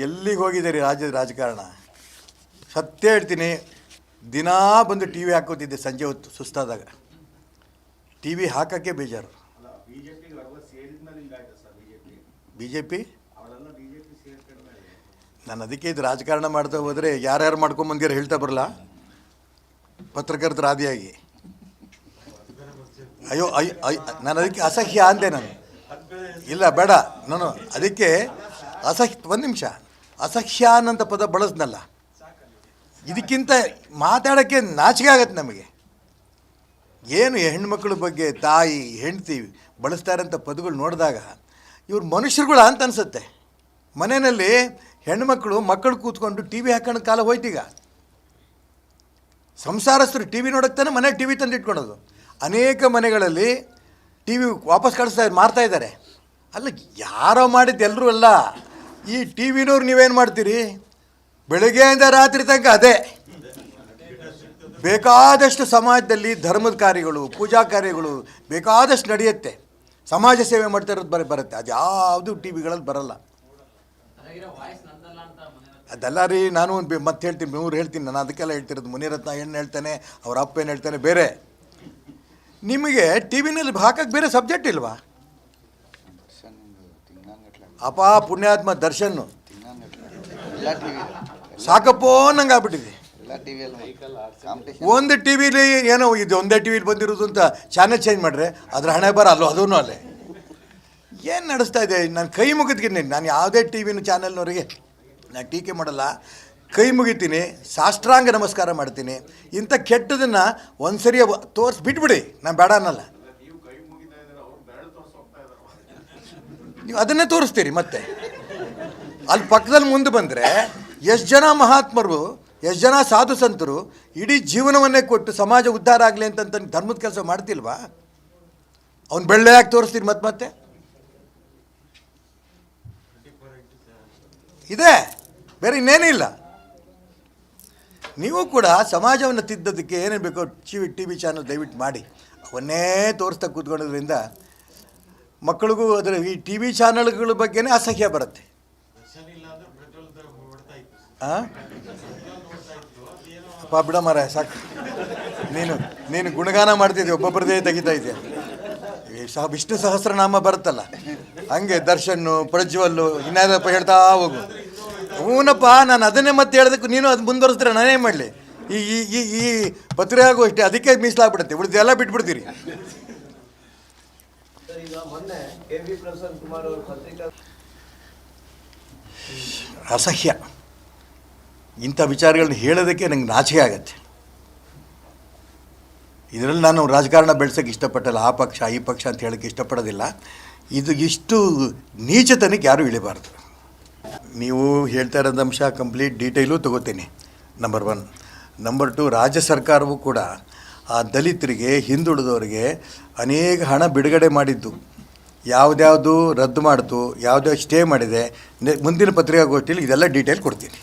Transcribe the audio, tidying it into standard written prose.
ಎಲ್ಲಿಗೆ ಹೋಗಿದ್ದೀರಿ ರಾಜ್ಯದ ರಾಜಕಾರಣ? ಸತ್ಯ ಹೇಳ್ತೀನಿ, ದಿನಾ ಬಂದು ಟಿ ವಿ ಹಾಕೋತಿದ್ದೆ ಸಂಜೆ ಹೊತ್ತು ಸುಸ್ತಾದಾಗ. ಟಿ ವಿ ಹಾಕೋಕ್ಕೆ ಬೇಜಾರು. ಬಿ ಜೆ ಪಿ ನಾನು ಅದಕ್ಕೆ ಇದು ರಾಜಕಾರಣ ಮಾಡ್ತಾ ಹೋದರೆ ಯಾರ್ಯಾರು ಮಾಡ್ಕೊಂಬಂದಿರೋ ಹೇಳ್ತಾ ಬರಲ್ಲ. ಪತ್ರಕರ್ತರ ಆದಿಯಾಗಿ ಅಯ್ಯೋ ನಾನು ಅದಕ್ಕೆ ಅಸಹ್ಯ ಅಂದೆ. ನಾನು ಇಲ್ಲ ಬೇಡ, ನಾನು ಅದಕ್ಕೆ ಒಂದು ನಿಮಿಷ, ಅಸಹ್ಯ ಅನ್ನೋಂಥ ಪದ ಬಳಸ್ನಲ್ಲ. ಇದಕ್ಕಿಂತ ಮಾತಾಡೋಕ್ಕೆ ನಾಚಿಕೆ ಆಗತ್ತೆ ನಮಗೆ. ಏನು ಹೆಣ್ಮಕ್ಳ ಬಗ್ಗೆ ತಾಯಿ ಹೆಂಡ್ತಿ ಬಳಸ್ತಾರಂಥ ಪದಗಳು ನೋಡಿದಾಗ ಇವ್ರು ಮನುಷ್ಯರುಗಳ ಅಂತ ಅನಿಸುತ್ತೆ. ಮನೆಯಲ್ಲಿ ಹೆಣ್ಮಕ್ಳು ಮಕ್ಕಳು ಕೂತ್ಕೊಂಡು ಟಿ ವಿ ಹಾಕೋಣ ಕಾಲ ಹೋಯ್ತೀಗ. ಸಂಸಾರಸ್ಥರು ಟಿ ವಿ ನೋಡೋಕ್ಕೆ ತಾನೆ ಮನೆ ಟಿ ವಿ ತಂದು ಇಟ್ಕೊಳೋದು. ಅನೇಕ ಮನೆಗಳಲ್ಲಿ ಟಿ ವಿ ವಾಪಸ್ ಮಾರ್ತಾ ಇದ್ದಾರೆ. ಅಲ್ಲ, ಯಾರೋ ಮಾಡಿದ್ದು ಎಲ್ಲರೂ ಅಲ್ಲ. ಈ ಟಿ ವಿನವ್ರು ನೀವೇನು ಮಾಡ್ತೀರಿ? ಬೆಳಗ್ಗೆಯಿಂದ ರಾತ್ರಿ ತನಕ ಅದೇ. ಬೇಕಾದಷ್ಟು ಸಮಾಜದಲ್ಲಿ ಧರ್ಮದ ಕಾರ್ಯಗಳು, ಪೂಜಾ ಕಾರ್ಯಗಳು ಬೇಕಾದಷ್ಟು ನಡೆಯುತ್ತೆ. ಸಮಾಜ ಸೇವೆ ಮಾಡ್ತಾ ಇರೋದು ಬರುತ್ತೆ. ಅದು ಯಾವುದು ಟಿ ವಿಗಳಲ್ಲಿ ಬರಲ್ಲ. ಅದೆಲ್ಲ ರೀ, ನಾನು ಮತ್ತೆ ಹೇಳ್ತೀನಿ, 3 ಹೇಳ್ತೀನಿ. ನಾನು ಅದಕ್ಕೆಲ್ಲ ಹೇಳ್ತಿರೋದು. ಮುನಿರತ್ನ ಏನು ಹೇಳ್ತಾನೆ, ಅವ್ರ ಅಪ್ಪ ಏನು ಹೇಳ್ತಾನೆ ಬೇರೆ. ನಿಮಗೆ ಟಿ ವಿನಲ್ಲಿ ಹಾಕಕ್ಕೆ ಬೇರೆ ಸಬ್ಜೆಕ್ಟ್ ಇಲ್ವಾ? ಅಪ್ಪ ಪುಣ್ಯಾತ್ಮ ದರ್ಶನ್ ಸಾಕಪ್ಪೋ ನಂಗೆ ಆಗ್ಬಿಟ್ಟಿದೆ. ಒಂದು ಟಿ ವಿಲಿ ಏನೋ ಇದು ಒಂದೇ ಟಿ ವಿಲಿ ಬಂದಿರೋದು ಅಂತ ಚಾನೆಲ್ ಚೇಂಜ್ ಮಾಡ್ರೆ ಅದ್ರ ಹಣೆ ಬರ ಅಲ್ಲೋ ಅದೂ ಅಲ್ಲೇ. ಏನು ನಡೆಸ್ತಾ ಇದೆ? ನಾನು ಕೈ ಮುಗಿತೀನಿ. ನಾನು ಯಾವುದೇ ಟಿ ವಿನ ಚಾನೆಲ್ನವರಿಗೆ ನಾನು ಟೀಕೆ ಮಾಡಲ್ಲ, ಕೈ ಮುಗಿತೀನಿ, ಸಾಷ್ಟಾಂಗ ನಮಸ್ಕಾರ ಮಾಡ್ತೀನಿ. ಇಂಥ ಕೆಟ್ಟದನ್ನು ಒಂದು ಸರಿ ಬಿಟ್ಬಿಡಿ, ನಾನು ಬೇಡ ಅನ್ನಲ್ಲ. ನೀವು ಅದನ್ನೇ ತೋರಿಸ್ತೀರಿ. ಮತ್ತೆ ಅಲ್ಲಿ ಪಕ್ಕದಲ್ಲಿ ಮುಂದೆ ಬಂದರೆ ಎಷ್ಟು ಜನ ಮಹಾತ್ಮರು, ಎಷ್ಟು ಜನ ಸಾಧು ಸಂತರು ಇಡೀ ಜೀವನವನ್ನೇ ಕೊಟ್ಟು ಸಮಾಜ ಉದ್ಧಾರ ಆಗಲಿ ಅಂತ ಧರ್ಮದ ಕೆಲಸ ಮಾಡ್ತಿಲ್ವಾ? ಅವ್ನು ಬೆಳ್ಳೆಯಾಗಿ ತೋರಿಸ್ತೀರಿ ಮತ್ತೆ ಇದೆ, ಬೇರೆ ಇನ್ನೇನೂ ಇಲ್ಲ. ನೀವು ಕೂಡ ಸಮಾಜವನ್ನು ತಿದ್ದೋದಕ್ಕೆ ಏನೇನು ಬೇಕೋ ಟಿ ವಿ ಚಾನಲ್ ದಯವಿಟ್ಟು ಮಾಡಿ. ಅವನ್ನೇ ತೋರಿಸ್ತಾ ಕೂತ್ಕೊಳ್ಳೋದ್ರಿಂದ ಮಕ್ಕಳಿಗೂ ಅದರ ಈ ಟಿ ವಿ ಚಾನಲ್ಗಳ ಬಗ್ಗೆನೇ ಅಸಹ್ಯ ಬರುತ್ತೆ. ಅಪ್ಪ ಬಿಡ ಮಾರ ಸಾಕು. ನೀನು ಗುಣಗಾನ ಮಾಡ್ತಿದ್ದೆ, ಒಬ್ಬೊಬ್ಬರದೇ ತೆಗಿತಾ ಇದೆಯಾ. ವಿಷ್ಣು ಸಹಸ್ರನಾಮ ಬರುತ್ತಲ್ಲ, ಹಂಗೆ ದರ್ಶನ್ನು ಪ್ರಜ್ವಲ್ಲು ಇನ್ಯಾದಪ್ಪ ಹೇಳ್ತಾ ಹೋಗು. ಹೂನಪ್ಪ, ನಾನು ಅದನ್ನೇ ಮತ್ತೆ ಹೇಳೋದಕ್ಕೆ ನೀನು ಅದು ಮುಂದುವರಿಸಿದ್ರೆ ನಾನೇನು ಮಾಡಲಿ? ಈ ಪತ್ರಿಕಾಗೋಷ್ಠಿ ಅದಕ್ಕೆ ಮೀಸಲಾಗ್ಬಿಡುತ್ತೆ, ಉಳಿದೆಲ್ಲ ಬಿಟ್ಬಿಡ್ತೀರಿ. ಅಸಹ್ಯ ಇಂಥ ವಿಚಾರಗಳನ್ನ ಹೇಳೋದಕ್ಕೆ ನಂಗೆ ನಾಚಿಕೆ ಆಗತ್ತೆ. ಇದರಲ್ಲಿ ನಾನು ರಾಜಕಾರಣ ಬೆಳೆಸೋಕ್ಕೆ ಇಷ್ಟಪಟ್ಟಲ್ಲ. ಆ ಪಕ್ಷ ಈ ಪಕ್ಷ ಅಂತ ಹೇಳೋಕ್ಕೆ ಇಷ್ಟಪಡೋದಿಲ್ಲ. ಇದು ಇಷ್ಟು ನೀಚತನಕ್ಕೆ ಯಾರೂ ಇಳಿಬಾರ್ದು. ನೀವು ಹೇಳ್ತಾ ಇರೋದು ಅಂಶ ಕಂಪ್ಲೀಟ್ ಡೀಟೇಲು ತೊಗೋತೀನಿ, ನಂಬರ್ 1. ನಂಬರ್ 2, ರಾಜ್ಯ ಸರ್ಕಾರವೂ ಕೂಡ ಆ ದಲಿತರಿಗೆ, ಹಿಂದುಳಿದವರಿಗೆ ಅನೇಕ ಹಣ ಬಿಡುಗಡೆ ಮಾಡಿದ್ದು, ಯಾವುದ್ಯಾವುದು ರದ್ದು ಮಾಡ್ತು, ಯಾವುದ್ಯಾವ್ದು ಸ್ಟೇ ಮಾಡಿದೆ, ಮುಂದಿನ ಪತ್ರಿಕಾಗೋಷ್ಠಿಯಲ್ಲಿ ಇದೆಲ್ಲ ಡೀಟೇಲ್ ಕೊಡ್ತೀನಿ.